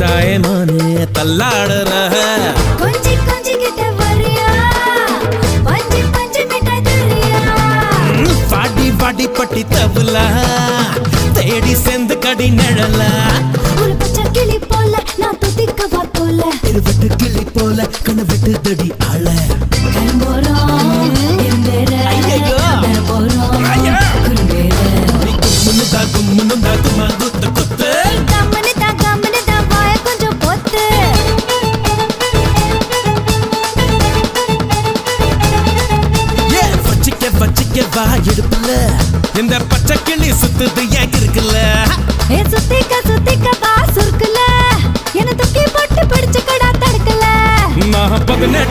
சாய மானே தள்ளாடுற கொஞ்சி கொஞ்சி கிட்ட வரியா பஞ்சு பஞ்சு மிட்டாய் தரியா பாடி பாடி பட்டி தவுல தேடி சேர்ந்து கடி நிழல ஒரு பச்சை கிளி போல நான் துதிக்கவா போல இருவட்டு கிளி போல கணவெட்டு தடி ஆள கரும்போறோம் எம்பேர ஐயையோ. போறோம் ஐயா. குரும்பேர கும்முன்னு கும்மா குத்து குத்து கம்மனு தான் வாய கொஞ்சம் பொத்து வச்சிக்க வா இடுப்புல இந்த பச்சை கிளி சுத்துது ஏன் இருக்குல்ல ஏ சுத்திக்க வா சுருக்குல என்ன தூக்கி போட்டு பிடிச்சு கடா தடுக்கல நான் 18